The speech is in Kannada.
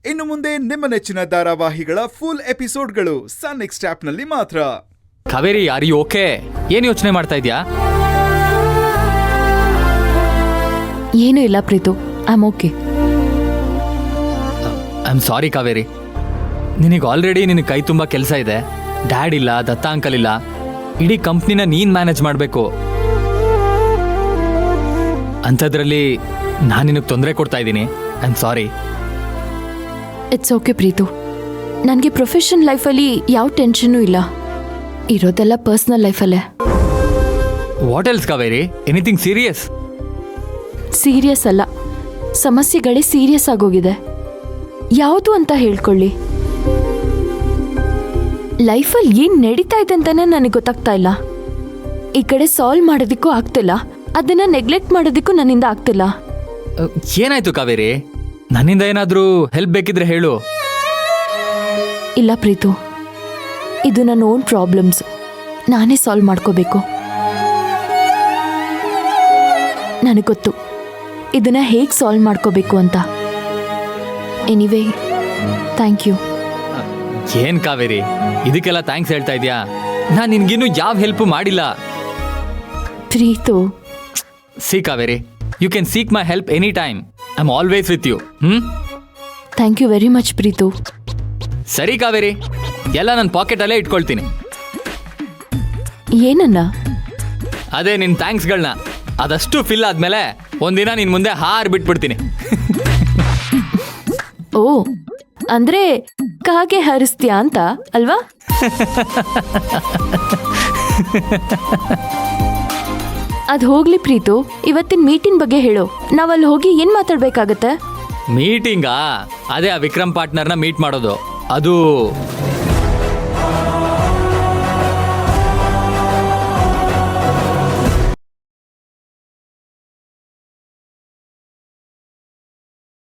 ಇನ್ನು ಮುಂದೆ ನಿಮ್ಮ ನೆಚ್ಚಿನ ಧಾರಾವಾಹಿಗಳ ಫುಲ್ ಎಪಿಸೋಡ್ಗಳು ಸನ್ ನೆಕ್ಸ್ಟ್ ಆಪ್ನಲ್ಲಿ ಮಾತ್ರ. Kaveri, are you okay? ಏನು ಯೋಚನೆ ಮಾಡ್ತಾ ಇದ್ಯಾ? ಏನೂ ಇಲ್ಲ Preethu, I am okay. I am sorry Kaveri, ನಿನಗೆ ಆಲ್ರೆಡಿ ನಿನಗೆ ಕೈ ತುಂಬ ಕೆಲಸ ಇದೆ. ಡ್ಯಾಡ್ ಇಲ್ಲ, ದತ್ತ ಅಂಕಲ್ ಇಲ್ಲ, ಇಡೀ ಕಂಪ್ನಿನ ನೀನು ಮ್ಯಾನೇಜ್ ಮಾಡಬೇಕು. ಅಂಥದ್ರಲ್ಲಿ ನಾನು ನಿನಗೆ ತೊಂದರೆ ಕೊಡ್ತಾ ಇದ್ದೀನಿ. I am sorry. It's okay Preethu, ನನಗೆ ಪ್ರೊಫೆಷನ್ ಲೈಫಲ್ಲಿ ಯಾವ ಟೆನ್ಷನ್ನೂ ಇಲ್ಲ, ಇರೋದೆಲ್ಲ ಪರ್ಸ್ನಲ್ ಲೈಫಲ್ಲೇ. What else Kaveri? Anything serious? Serious ಅಲ್ಲ, ಸಮಸ್ಯೆಗಳೇ ಸೀರಿಯಸ್ ಆಗೋಗಿದೆ. ಯಾವುದು ಅಂತ ಹೇಳ್ಕೊಳ್ಳಿ. ಲೈಫಲ್ಲಿ ಏನು ನಡೀತಾ ಇದೆ ಅಂತಾನೆ ನನಗೆ ಗೊತ್ತಾಗ್ತಾ ಇಲ್ಲ. ಈ ಕಡೆ ಸಾಲ್ವ್ ಮಾಡೋದಕ್ಕೂ ಆಗ್ತಿಲ್ಲ, ಅದನ್ನ ನೆಗ್ಲೆಕ್ಟ್ ಮಾಡೋದಕ್ಕೂ ನನ್ನಿಂದ ಆಗ್ತಿಲ್ಲ. ಏನಾಯ್ತು ಕಾವೇರಿ? ನನ್ನಿಂದ ಏನಾದರೂ ಹೆಲ್ಪ್ ಬೇಕಿದ್ರೆ ಹೇಳು. ಇಲ್ಲ ಪ್ರೀತು, ಇದು ನನ್ನ ಓನ್ ಪ್ರಾಬ್ಲಮ್ಸ್, ನಾನೇ ಸಾಲ್ವ್ ಮಾಡ್ಕೋಬೇಕು. ನನಗೆ ಗೊತ್ತು ಇದನ್ನ ಹೇಗೆ ಸಾಲ್ವ್ ಮಾಡ್ಕೋಬೇಕು ಅಂತ. Anyway, thank you. ಏನ್ ಕಾವೇರಿ, ಇದಕ್ಕೆಲ್ಲ ಥ್ಯಾಂಕ್ಸ್ ಹೇಳ್ತಾ ಇದೆಯಾ? ನಾನು ನಿನ್ಗಿನ್ನೂ ಯಾವ ಹೆಲ್ಪ್ ಮಾಡಿಲ್ಲ. Preethu, see Kaveri, you can seek my help any time. I am always with you. Thank you very much Preethu. ಸರಿ ಕಾವೇರಿ, ಎಲ್ಲ ನನ್ನ ಪಾಕೆಟಲ್ಲೇ ಇಟ್ಕೊಳ್ತೀನಿ. ಏನನ್ನ? ಅದೇ ನಿನ್ನ ಥ್ಯಾಂಕ್ಸ್ಗಳನ್ನ. ಅದಷ್ಟು ಫಿಲ್ ಆದಮೇಲೆ ಒಂದಿನ ನಿನ್ನ ಮುಂದೆ ಹಾರು ಬಿಟ್ಬಿಡ್ತೀನಿ. ಓ, ಅಂದ್ರೆ ಕಾಗೆ ಹಾರಿಸ್ತೀಯಾ ಅಂತ ಅಲ್ವಾ? ಅದು ಹೋಗ್ಲಿ ಪ್ರೀತು, ಇವತ್ತಿನ ಮೀಟಿಂಗ್ ಬಗ್ಗೆ ಹೇಳು. ನಾವಲ್ಲಿ ಹೋಗಿ ಏನ್ ಮಾತಾಡ್ಬೇಕಾಗತ್ತೆ? ಮೀಟಿಂಗಾ? ಅದೇ ಆ ವಿಕ್ರಮ್ ಪಾರ್ಟ್ನರ್ನ ಮೀಟ್ ಮಾಡೋದು. ಅದು